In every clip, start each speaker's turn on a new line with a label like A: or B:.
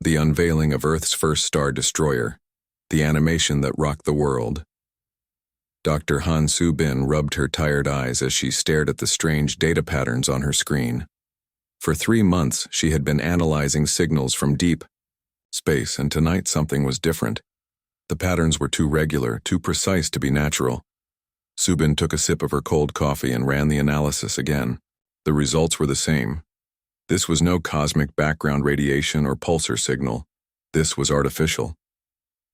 A: The unveiling of Earth's first star destroyer, the animation that rocked the world. Dr. Han Su-bin rubbed her tired eyes as she stared at the strange data patterns on her screen. For 3 months, she had been analyzing signals from deep space, and tonight something was different. The patterns were too regular, too precise to be natural. Su-bin took a sip of her cold coffee and ran the analysis again. The results were the same. This was no cosmic background radiation or pulsar signal. This was artificial.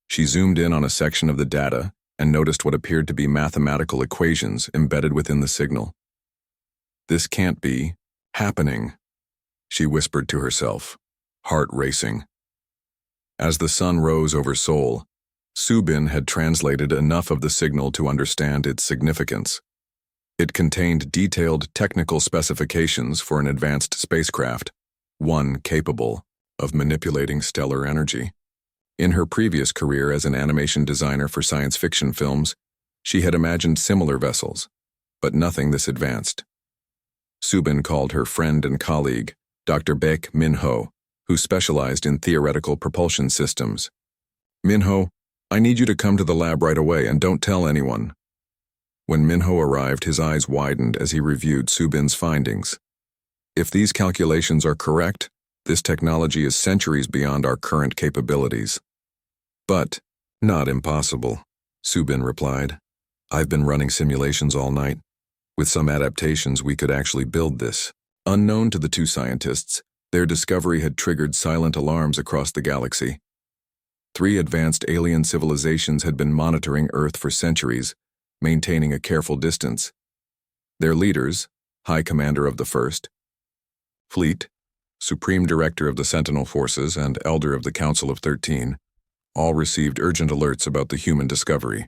A: She zoomed in on a section of the data and noticed what appeared to be mathematical equations embedded within the signal. This can't be happening, she whispered to herself, heart racing. As the sun rose over Seoul, Su-bin had translated enough of the signal to understand its significance. It contained detailed technical specifications for an advanced spacecraft, one capable of manipulating stellar energy. In her previous career as an animation designer for science fiction films, she had imagined similar vessels, but nothing this advanced. Su-bin called her friend and colleague, Dr. Baek Min-ho, who specialized in theoretical propulsion systems. "Min-ho, I need you to come to the lab right away and don't tell anyone." When Min-ho arrived, his eyes widened as he reviewed Su-bin's findings. "If these calculations are correct, this technology is centuries beyond our current capabilities." "But not impossible," Su-bin replied. "I've been running simulations all night. With some adaptations, we could actually build this." Unknown to the two scientists, their discovery had triggered silent alarms across the galaxy. 3 advanced alien civilizations had been monitoring Earth for centuries, maintaining a careful distance. Their leaders, High Commander of the First Fleet, Supreme Director of the Sentinel Forces, and Elder of the Council of 13, all received urgent alerts about the human discovery.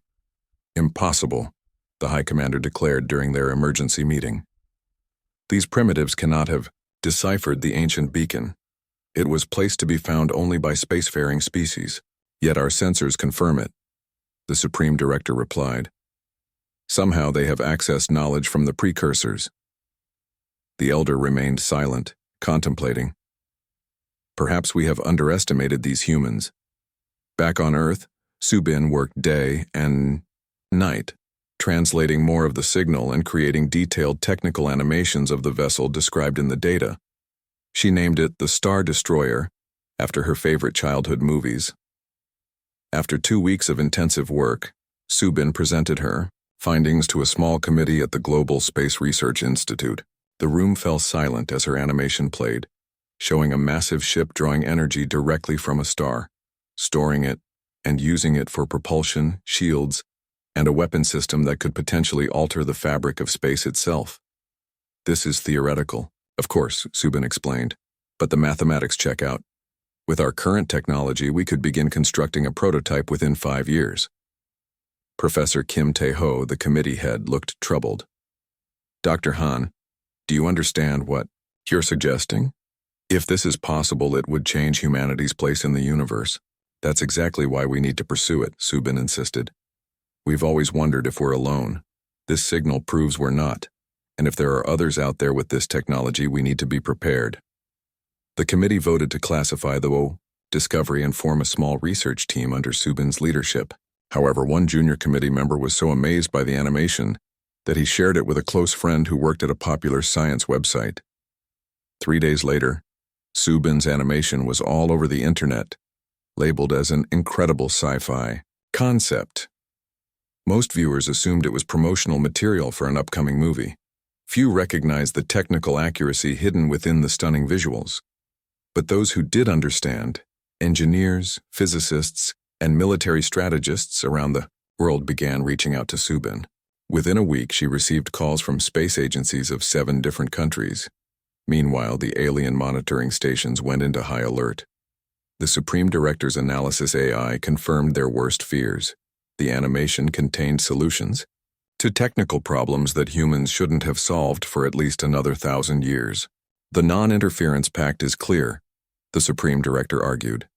A: "Impossible," the High Commander declared during their emergency meeting. "These primitives cannot have deciphered the ancient beacon. It was placed to be found only by spacefaring species, yet our sensors confirm it," the Supreme Director replied. "Somehow they have accessed knowledge from the precursors." The Elder remained silent, contemplating. "Perhaps we have underestimated these humans." Back on Earth, Su-bin worked day and night, translating more of the signal and creating detailed technical animations of the vessel described in the data. She named it the Star Destroyer, after her favorite childhood movies. After 2 weeks of intensive work, Su-bin presented her findings to a small committee at the Global Space Research Institute. The room fell silent as her animation played, showing a massive ship drawing energy directly from a star, storing it, and using it for propulsion, shields, and a weapon system that could potentially alter the fabric of space itself. "This is theoretical, of course," Su-bin explained, "but the mathematics check out. With our current technology, we could begin constructing a prototype within 5 years." Professor Kim Tae-ho, the committee head, looked troubled. "Dr. Han, do you understand what you're suggesting? If this is possible, it would change humanity's place in the universe. That's exactly why we need to pursue it," Su-bin insisted. "We've always wondered if we're alone. This signal proves we're not, and if there are others out there with this technology, we need to be prepared." The committee voted to classify the discovery and form a small research team under Su-bin's leadership. However, one junior committee member was so amazed by the animation that he shared it with a close friend who worked at a popular science website. 3 days later, Su-bin's animation was all over the internet, labeled as an incredible sci-fi concept. Most viewers assumed it was promotional material for an upcoming movie. Few recognized the technical accuracy hidden within the stunning visuals. But those who did understand, engineers, physicists, and military strategists around the world began reaching out to Su-bin. Within a week, she received calls from space agencies of 7 different countries. Meanwhile, the alien monitoring stations went into high alert. The Supreme Director's analysis AI confirmed their worst fears. The animation contained solutions to technical problems that humans shouldn't have solved for at least another 1,000 years. "The non-interference pact is clear," the Supreme Director argued.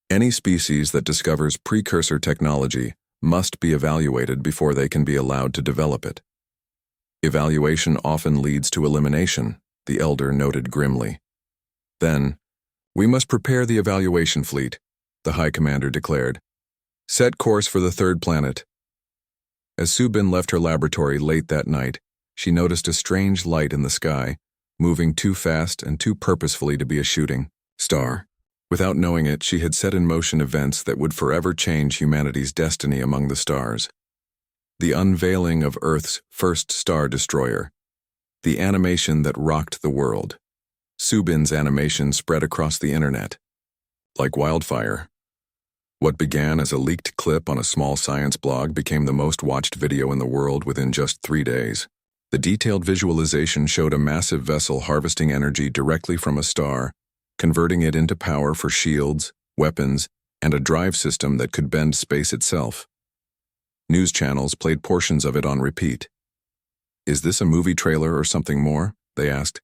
A: "Any species that discovers precursor technology must be evaluated before they can be allowed to develop it. Evaluation often leads to elimination," the Elder noted grimly. Then, "We must prepare the evaluation fleet," the High Commander declared. "Set course for the third planet." As Subin left her laboratory late that night, she noticed a strange light in the sky, moving too fast and too purposefully to be a shooting star. Without knowing it, she had set in motion events that would forever change humanity's destiny among the stars. The unveiling of Earth's first star destroyer. The animation that rocked the world. Subin's animation spread across the internet. Like wildfire. What began as a leaked clip on a small science blog became the most watched video in the world within just 3 days. The detailed visualization showed a massive vessel harvesting energy directly from a star, converting it into power for shields, weapons, and a drive system that could bend space itself. News channels played portions of it on repeat. "Is this a movie trailer or something more?" they asked.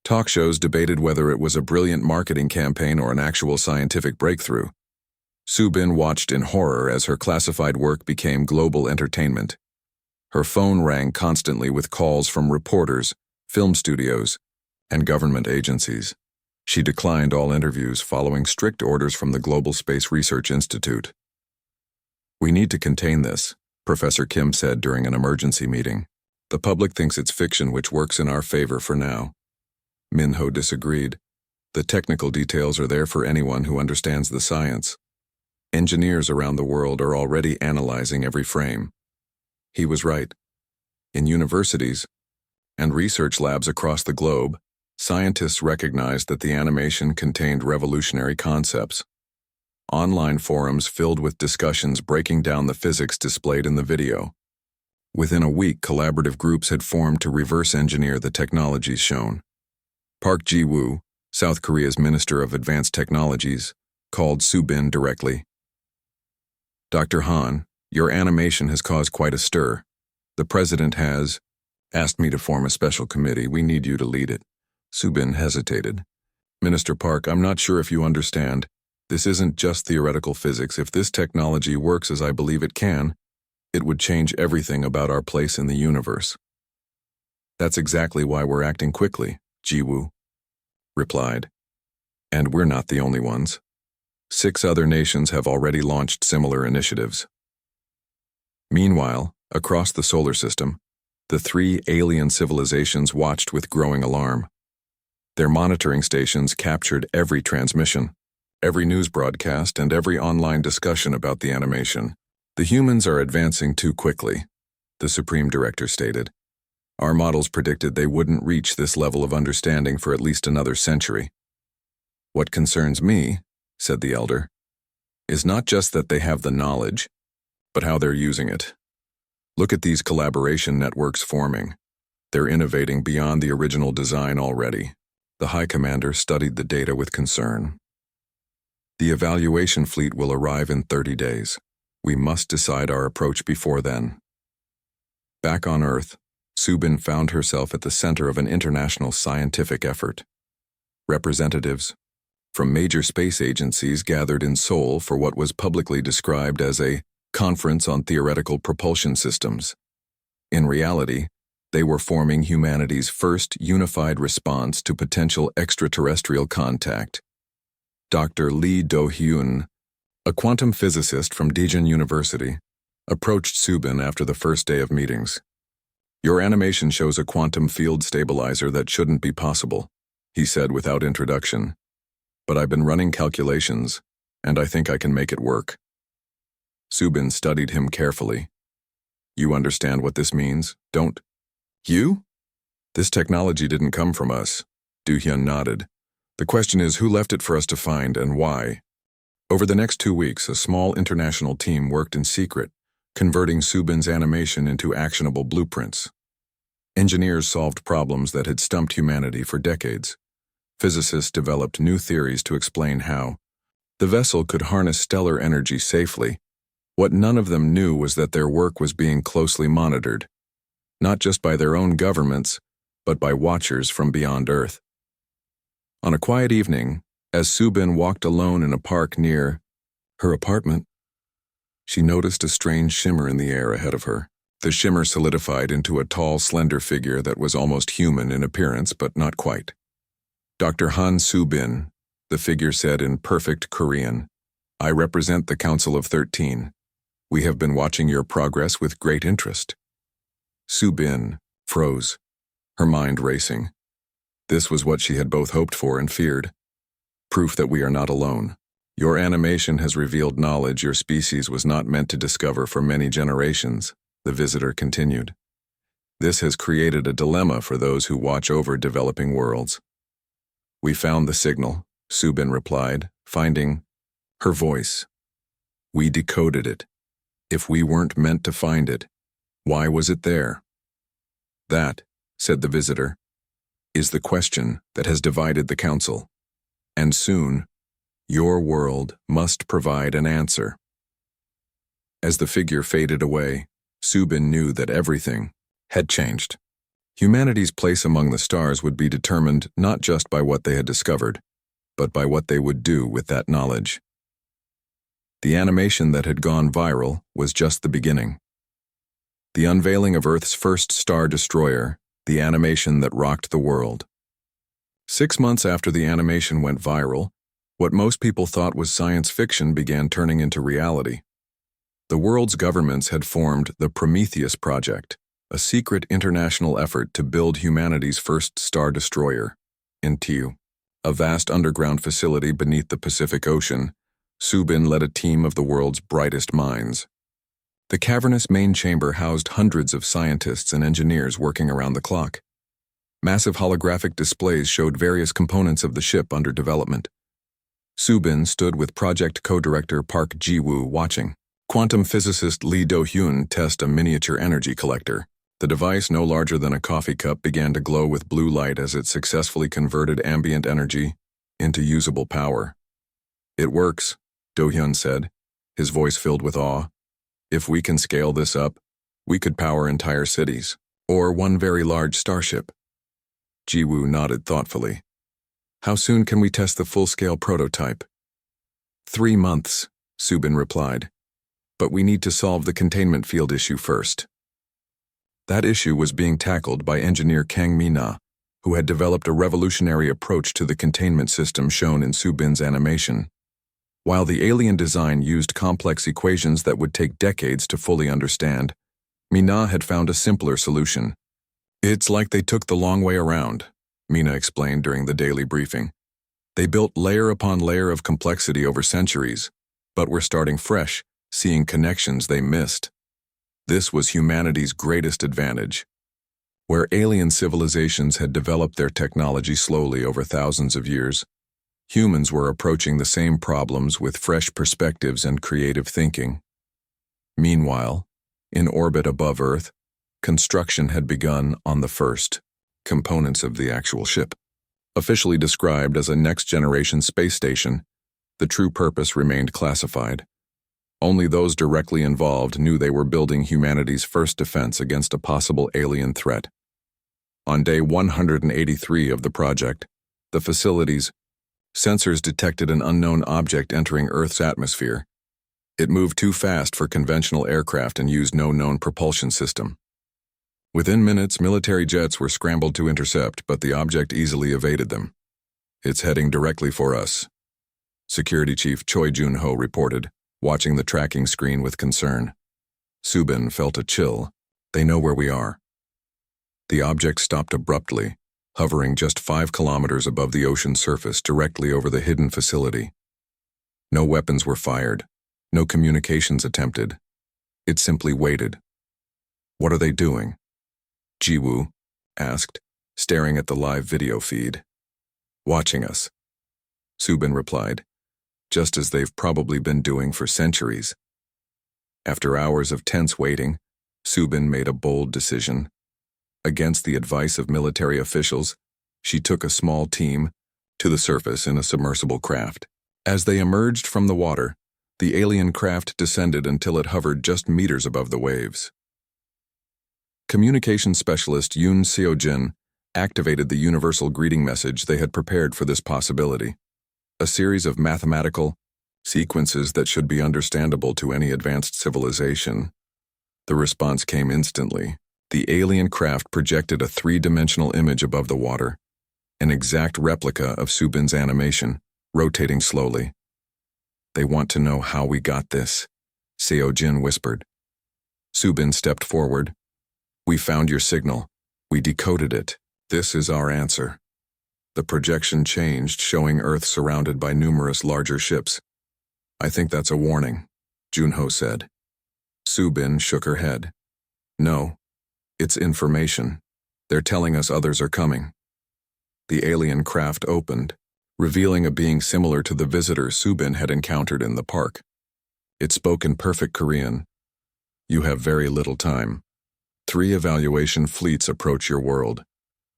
A: Talk shows debated whether it was a brilliant marketing campaign or an actual scientific breakthrough. Subin watched in horror as her classified work became global entertainment. Her phone rang constantly with calls from reporters, film studios, and government agencies. She declined all interviews following strict orders from the Global Space Research Institute. "We need to contain this," Professor Kim said during an emergency meeting. "The public thinks it's fiction which works in our favor for now." Minho disagreed. "The technical details are there for anyone who understands the science. Engineers around the world are already analyzing every frame." He was right. In universities and research labs across the globe, scientists recognized that the animation contained revolutionary concepts. Online forums filled with discussions breaking down the physics displayed in the video. Within a week, collaborative groups had formed to reverse engineer the technologies shown. Park Ji-woo, South Korea's Minister of Advanced Technologies, called Subin directly. "Dr. Han, your animation has caused quite a stir. The president has asked me to form a special committee. We need you to lead it." Subin hesitated. "Minister Park, I'm not sure if you understand. This isn't just theoretical physics. If this technology works as I believe it can, it would change everything about our place in the universe." "That's exactly why we're acting quickly," Ji-woo replied. "And we're not the only ones. 6 other nations have already launched similar initiatives." Meanwhile, across the solar system, the 3 alien civilizations watched with growing alarm. Their monitoring stations captured every transmission, every news broadcast, and every online discussion about the animation. "The humans are advancing too quickly," the Supreme Director stated. "Our models predicted they wouldn't reach this level of understanding for at least another century." "What concerns me," said the elder, "is not just that they have the knowledge, but how they're using it. Look at these collaboration networks forming. They're innovating beyond the original design already." The High Commander studied the data with concern. "The evaluation fleet will arrive in 30 days. We must decide our approach before then." Back on Earth, Subin found herself at the center of an international scientific effort. Representatives from major space agencies gathered in Seoul for what was publicly described as a conference on theoretical propulsion systems. In reality, they were forming humanity's first unified response to potential extraterrestrial contact. Dr. Lee Do-hyun, a quantum physicist from Daejeon University, approached Subin after the first day of meetings. "Your animation shows a quantum field stabilizer that shouldn't be possible," he said without introduction. "But I've been running calculations, and I think I can make it work." Subin studied him carefully. "You understand what this means, don't you?" "This technology didn't come from us," Do-hyun nodded. "The question is who left it for us to find and why." Over the next 2 weeks, a small international team worked in secret, converting Subin's animation into actionable blueprints. Engineers solved problems that had stumped humanity for decades. Physicists developed new theories to explain how the vessel could harness stellar energy safely. What none of them knew was that their work was being closely monitored, not just by their own governments, but by watchers from beyond Earth. On a quiet evening, as Subin walked alone in a park near her apartment, she noticed a strange shimmer in the air ahead of her. The shimmer solidified into a tall, slender figure that was almost human in appearance, but not quite. Dr. Han Subin, The figure said in perfect Korean. "I represent the Council of 13. We have been watching your progress with great interest." Soo-bin froze, her mind racing. This was what she had both hoped for and feared. Proof that we are not alone. Your animation has revealed knowledge your species was not meant to discover for many generations, the visitor continued. This has created a dilemma for those who watch over developing worlds. We found the signal, Soo-bin replied, finding her voice. We decoded it. If we weren't meant to find it, why was it there? That, said the visitor, is the question that has divided the council. And soon, your world must provide an answer. As the figure faded away, Soo-bin knew that everything had changed. Humanity's place among the stars would be determined not just by what they had discovered, but by what they would do with that knowledge. The animation that had gone viral was just the beginning. The unveiling of Earth's first star destroyer, the animation that rocked the world. 6 months after the animation went viral, what most people thought was science fiction began turning into reality. The world's governments had formed the Prometheus Project, a secret international effort to build humanity's first star destroyer. In Tiu, a vast underground facility beneath the Pacific Ocean, Soo-bin led a team of the world's brightest minds. The cavernous main chamber housed hundreds of scientists and engineers working around the clock. Massive holographic displays showed various components of the ship under development. Soo-bin stood with project co-director Park Ji-woo watching. Quantum physicist Lee Do-hyun test a miniature energy collector. The device, no larger than a coffee cup, began to glow with blue light as it successfully converted ambient energy into usable power. It works, Do-hyun said, his voice filled with awe. If we can scale this up, we could power entire cities, or one very large starship. Ji-woo nodded thoughtfully. How soon can we test the full-scale prototype? 3 months, Soo-bin replied. But we need to solve the containment field issue first. That issue was being tackled by engineer Kang Mi-na, who had developed a revolutionary approach to the containment system shown in Soo-bin's animation. While the alien design used complex equations that would take decades to fully understand, Mi-na had found a simpler solution. It's like they took the long way around, Mi-na explained during the daily briefing. They built layer upon layer of complexity over centuries, but were starting fresh, seeing connections they missed. This was humanity's greatest advantage. Where alien civilizations had developed their technology slowly over thousands of years, humans were approaching the same problems with fresh perspectives and creative thinking. Meanwhile, in orbit above Earth, construction had begun on the first components of the actual ship. Officially described as a next-generation space station, the true purpose remained classified. Only those directly involved knew they were building humanity's first defense against a possible alien threat. On day 183 of the project, the facility's sensors detected an unknown object entering Earth's atmosphere. It moved too fast for conventional aircraft and used no known propulsion system. Within minutes, military jets were scrambled to intercept, but the object easily evaded them. It's heading directly for us, Security Chief Choi Jun-ho reported, watching the tracking screen with concern. Soo-bin felt a chill. They know where we are. The object stopped abruptly, hovering just 5 kilometers above the ocean surface directly over the hidden facility. No weapons were fired, no communications attempted. It simply waited. What are they doing? Ji-woo asked, staring at the live video feed. Watching us, Soo-bin replied, just as they've probably been doing for centuries. After hours of tense waiting, Soo-bin made a bold decision. Against the advice of military officials, she took a small team to the surface in a submersible craft. As they emerged from the water, the alien craft descended until it hovered just meters above the waves. Communications specialist Yoon Seo-jin activated the universal greeting message they had prepared for this possibility. A series of mathematical sequences that should be understandable to any advanced civilization. The response came instantly. The alien craft projected a 3-dimensional image above the water, an exact replica of Soo-bin's animation, rotating slowly. "They want to know how we got this," Seo Jin whispered. Subin stepped forward. "We found your signal. We decoded it. This is our answer." The projection changed, showing Earth surrounded by numerous larger ships. "I think that's a warning," Junho said. Subin shook her head. "No, it's information. They're telling us others are coming." The alien craft opened, revealing a being similar to the visitor Subin had encountered in the park. It spoke in perfect Korean. "You have very little time. 3 evaluation fleets approach your world.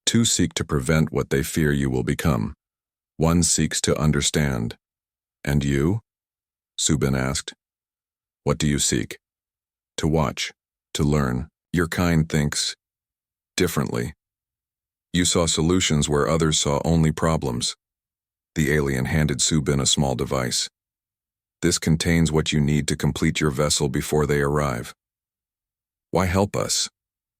A: 2 seek to prevent what they fear you will become. 1 seeks to understand." "And you?" Subin asked. "What do you seek?" "To watch, to learn. Your kind thinks differently. You saw solutions where others saw only problems." The alien handed Subin a small device. "This contains what you need to complete your vessel before they arrive." "Why help us?"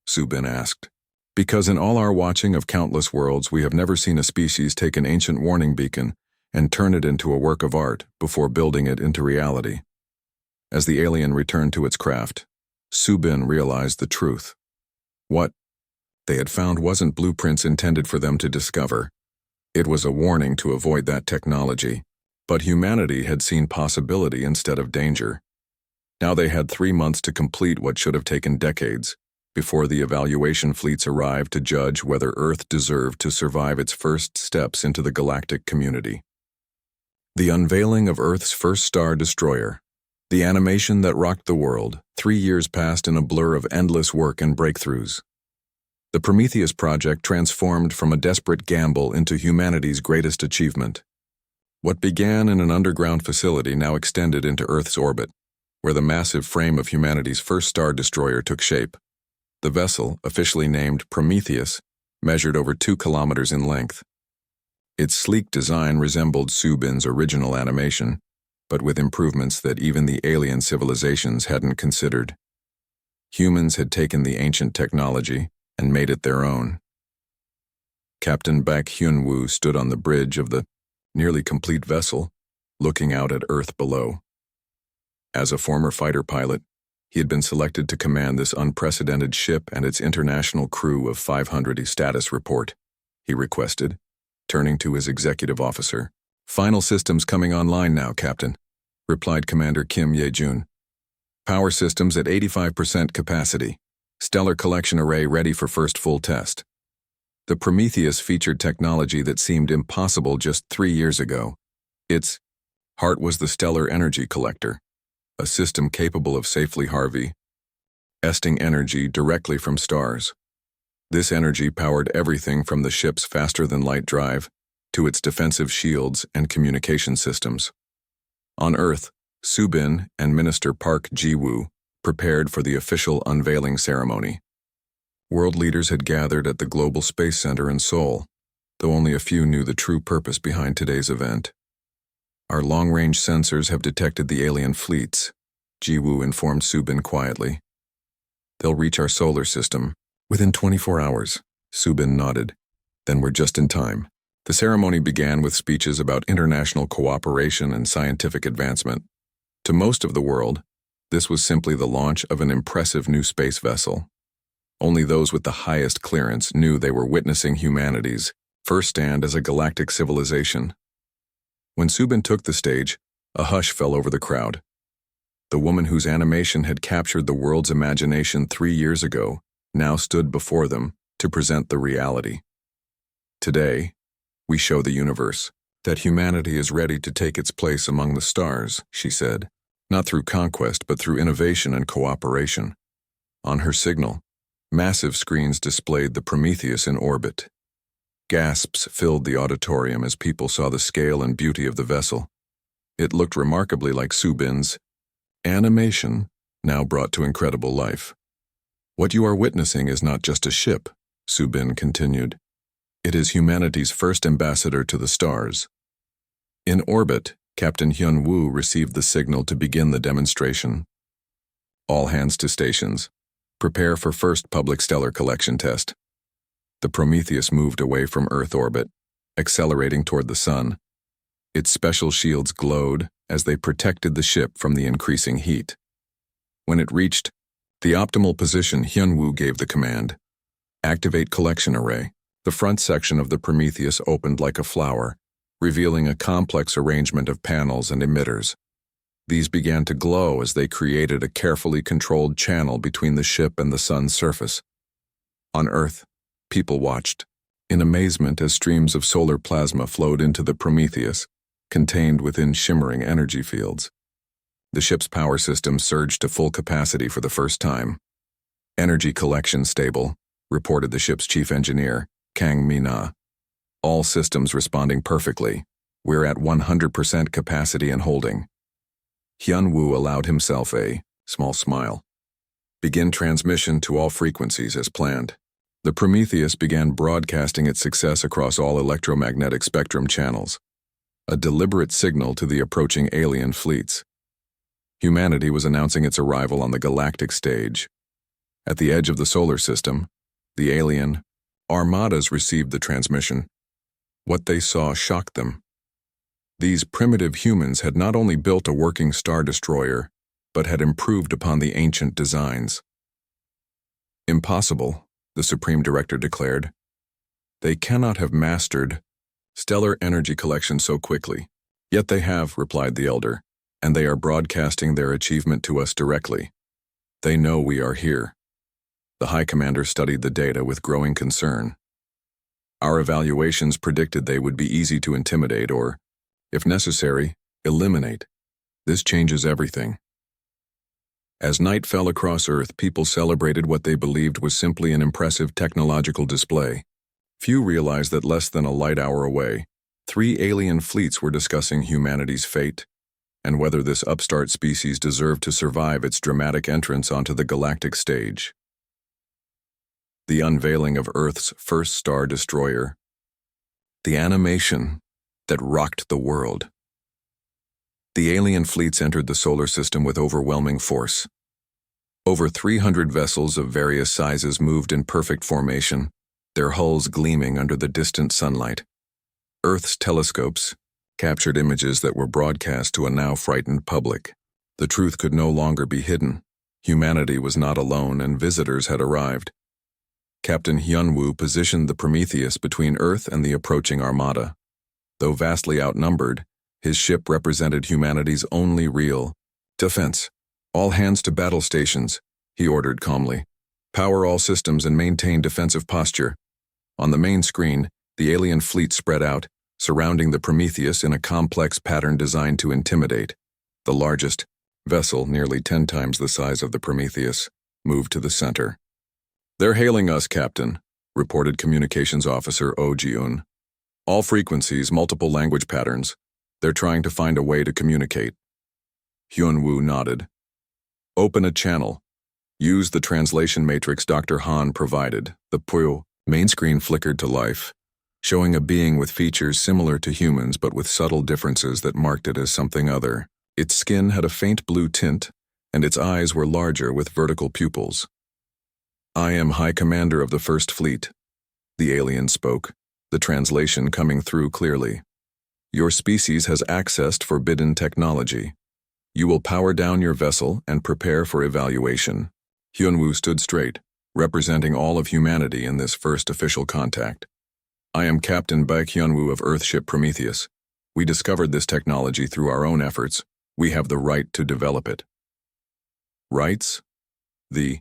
A: Subin asked. "Because in all our watching of countless worlds, we have never seen a species take an ancient warning beacon and turn it into a work of art before building it into reality." As the alien returned to its craft, Subin realized the truth. What they had found wasn't blueprints intended for them to discover. It was a warning to avoid that technology, but humanity had seen possibility instead of danger. Now they had 3 months to complete what should have taken decades, before the evaluation fleets arrived to judge whether Earth deserved to survive its first steps into the galactic community. The unveiling of Earth's first star destroyer. The animation that rocked the world, 3 years passed in a blur of endless work and breakthroughs. The Prometheus project transformed from a desperate gamble into humanity's greatest achievement. What began in an underground facility now extended into Earth's orbit, where the massive frame of humanity's first star destroyer took shape. The vessel, officially named Prometheus, measured over 2 kilometers in length. Its sleek design resembled Subin's original animation, but with improvements that even the alien civilizations hadn't considered. Humans had taken the ancient technology and made it their own. Captain Bak Hyun-woo stood on the bridge of the nearly complete vessel, looking out at Earth below. As a former fighter pilot, he had been selected to command this unprecedented ship and its international crew of 500. Status report, he requested, turning to his executive officer. "Final systems coming online now, Captain," replied Commander Kim Ye-jun. "Power systems at 85% capacity. Stellar collection array ready for first full test." The Prometheus featured technology that seemed impossible just 3 years ago. Its heart was the stellar energy collector, a system capable of safely harvesting energy directly from stars. This energy powered everything from the ship's faster-than-light drive to its defensive shields and communication systems. On Earth, Subin and Minister Park Ji-woo prepared for the official unveiling ceremony. World leaders had gathered at the Global Space Center in Seoul, though only a few knew the true purpose behind today's event. "Our long-range sensors have detected the alien fleets," Ji-woo informed Subin quietly. "They'll reach our solar system within 24 hours, Subin nodded. "Then we're just in time." The ceremony began with speeches about international cooperation and scientific advancement. To most of the world, this was simply the launch of an impressive new space vessel. Only those with the highest clearance knew they were witnessing humanity's first stand as a galactic civilization. When Subin took the stage, a hush fell over the crowd. The woman whose animation had captured the world's imagination 3 years ago now stood before them to present the reality. "Today, we show the universe that humanity is ready to take its place among the stars," she said, "not through conquest but through innovation and cooperation." On her signal, massive screens displayed the Prometheus in orbit. Gasps filled the auditorium as people saw the scale and beauty of the vessel. It looked remarkably like Subin's animation, now brought to incredible life. "What you are witnessing is not just a ship," Subin continued. "It is humanity's first ambassador to the stars." In orbit, Captain Hyun-woo received the signal to begin the demonstration. "All hands to stations. Prepare for first public stellar collection test." The Prometheus moved away from Earth orbit, accelerating toward the sun. Its special shields glowed as they protected the ship from the increasing heat. When it reached the optimal position, Hyunwoo gave the command, "Activate collection array." The front section of the Prometheus opened like a flower, revealing a complex arrangement of panels and emitters. These began to glow as they created a carefully controlled channel between the ship and the sun's surface. On Earth, people watched in amazement as streams of solar plasma flowed into the Prometheus, contained within shimmering energy fields. The ship's power system surged to full capacity for the first time. "Energy collection stable," reported the ship's chief engineer, Kang Mi-na. "All systems responding perfectly. We're at 100% capacity and holding." Hyunwoo allowed himself a small smile. "Begin transmission to all frequencies as planned." The Prometheus began broadcasting its success across all electromagnetic spectrum channels, a deliberate signal to the approaching alien fleets. Humanity was announcing its arrival on the galactic stage. At the edge of the solar system, the alien armadas received the transmission. What they saw shocked them. These primitive humans had not only built a working star destroyer, but had improved upon the ancient designs. "Impossible," the Supreme Director declared. "They cannot have mastered stellar energy collection so quickly." "Yet they have," replied the Elder, "and they are broadcasting their achievement to us directly. They know we are here." The High Commander studied the data with growing concern. "Our evaluations predicted they would be easy to intimidate or, if necessary, eliminate. This changes everything." As night fell across Earth, people celebrated what they believed was simply an impressive technological display. Few realized that less than a light hour away, 3 alien fleets were discussing humanity's fate, and whether this upstart species deserved to survive its dramatic entrance onto the galactic stage. The unveiling of Earth's first star destroyer. The animation that rocked the world. The alien fleets entered the solar system with overwhelming force. Over 300 vessels of various sizes moved in perfect formation, their hulls gleaming under the distant sunlight. Earth's telescopes captured images that were broadcast to a now frightened public. The truth could no longer be hidden. Humanity was not alone, and visitors had arrived. Captain Hyunwoo positioned the Prometheus between Earth and the approaching armada. Though vastly outnumbered, his ship represented humanity's only real defense. "All hands to battle stations," he ordered calmly. "Power all systems and maintain defensive posture." On the main screen, the alien fleet spread out, surrounding the Prometheus in a complex pattern designed to intimidate. The largest vessel, nearly 10 times the size of the Prometheus, moved to the center. "They're hailing us, Captain," reported Communications Officer Oh Ji-un. "All frequencies, multiple language patterns. They're trying to find a way to communicate." Hyunwoo nodded. "Open a channel. Use the translation matrix Dr. Han provided." The Puyo main screen flickered to life, showing a being with features similar to humans but with subtle differences that marked it as something other. Its skin had a faint blue tint, and its eyes were larger with vertical pupils. "I am High Commander of the First Fleet," the alien spoke, the translation coming through clearly. "Your species has accessed forbidden technology. You will power down your vessel and prepare for evaluation." Hyunwoo stood straight, representing all of humanity in this first official contact. "I am Captain Baek Hyunwoo of Earthship Prometheus. We discovered this technology through our own efforts. We have the right to develop it." "Rights?" The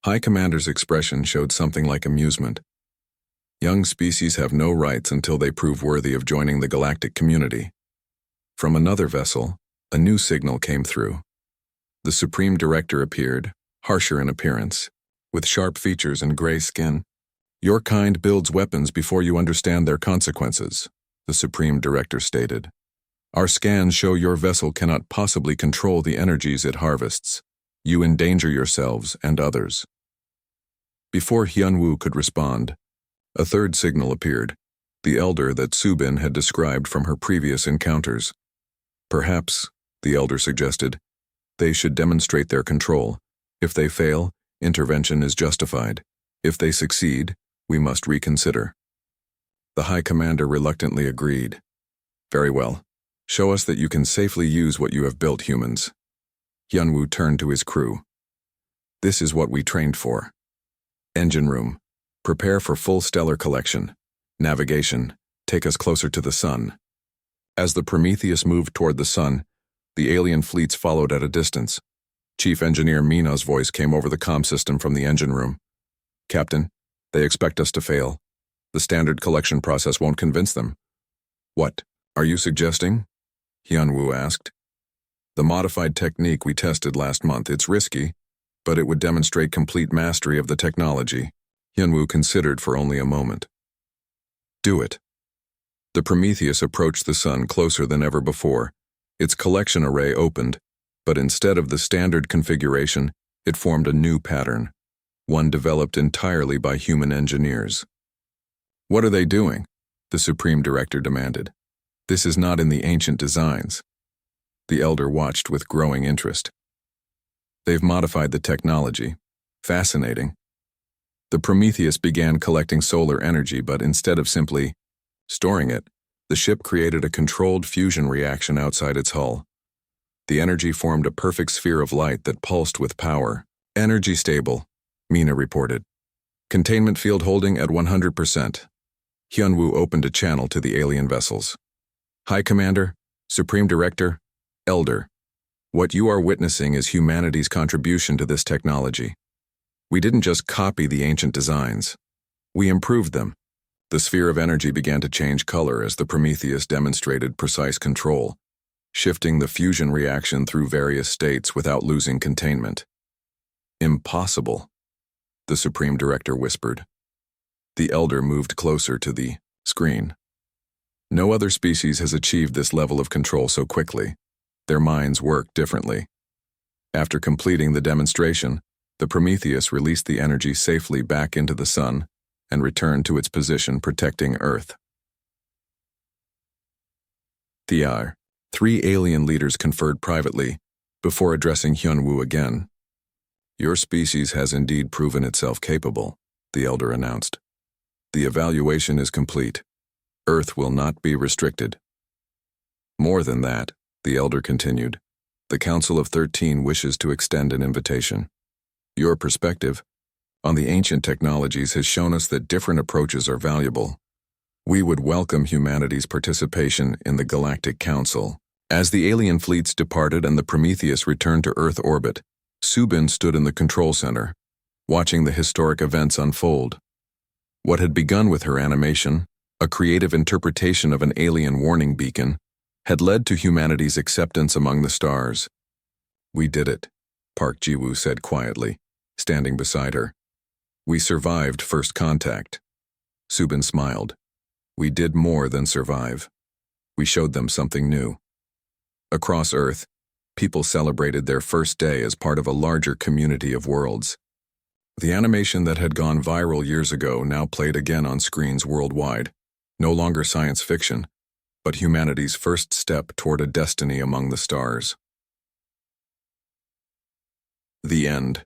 A: High Commander's expression showed something like amusement. "Young species have no rights until they prove worthy of joining the galactic community." From another vessel, a new signal came through. The Supreme Director appeared, harsher in appearance, with sharp features and gray skin. "Your kind builds weapons before you understand their consequences," the Supreme Director stated. "Our scans show your vessel cannot possibly control the energies it harvests. You endanger yourselves and others." Before Hyunwoo could respond, a third signal appeared, the Elder that Subin had described from her previous encounters. "Perhaps," the Elder suggested, "they should demonstrate their control. If they fail, intervention is justified. If they succeed, we must reconsider." The High Commander reluctantly agreed. "Very well, Show us that you can safely use what you have built, humans. Hyunwoo turned to his crew. This is what we trained for. Engine room. Prepare for full stellar collection. Navigation. Take us closer to the sun. As the Prometheus moved toward the sun, the alien fleets followed at a distance. Chief Engineer Mina's voice came over the comm system from the engine room. Captain, they expect us to fail. The standard collection process won't convince them. What are you suggesting? Hyunwoo asked. The modified technique we tested last month, it's risky, but it would demonstrate complete mastery of the technology. Hyunwoo considered for only a moment. Do it. The Prometheus approached the sun closer than ever before. Its collection array opened, but instead of the standard configuration, it formed a new pattern, one developed entirely by human engineers. What are they doing? The Supreme Director demanded. This is not in the ancient designs. The Elder watched with growing interest. They've modified the technology. Fascinating. The Prometheus began collecting solar energy, but instead of simply storing it, the ship created a controlled fusion reaction outside its hull. The energy formed a perfect sphere of light that pulsed with power. Energy stable, Mina reported. Containment field holding at 100%. Hyunwoo opened a channel to the alien vessels. High Commander, Supreme Director, Elder. What you are witnessing is humanity's contribution to this technology. We didn't just copy the ancient designs. We improved them. The sphere of energy began to change color as the Prometheus demonstrated precise control, shifting the fusion reaction through various states without losing containment. Impossible, the Supreme Director whispered. The Elder moved closer to the screen. No other species has achieved this level of control so quickly. Their minds work differently. After completing the demonstration, the Prometheus released the energy safely back into the sun and returned to its position protecting Earth. The three alien leaders conferred privately before addressing Hyunwoo again. Your species has indeed proven itself capable, the Elder announced. The evaluation is complete. Earth will not be restricted. More than that, the Elder continued, the Council of 13 wishes to extend an invitation. Your perspective on the ancient technologies has shown us that different approaches are valuable. We would welcome humanity's participation in the Galactic Council. As the alien fleets departed and the Prometheus returned to Earth orbit, Subin stood in the control center, watching the historic events unfold. What had begun with her animation, a creative interpretation of an alien warning beacon, had led to humanity's acceptance among the stars. We did it, Park Ji-woo said quietly, standing beside her. We survived first contact. Subin smiled. We did more than survive. We showed them something new. Across Earth, people celebrated their first day as part of a larger community of worlds. The animation that had gone viral years ago now played again on screens worldwide, no longer science fiction, but humanity's first step toward a destiny among the stars. The end.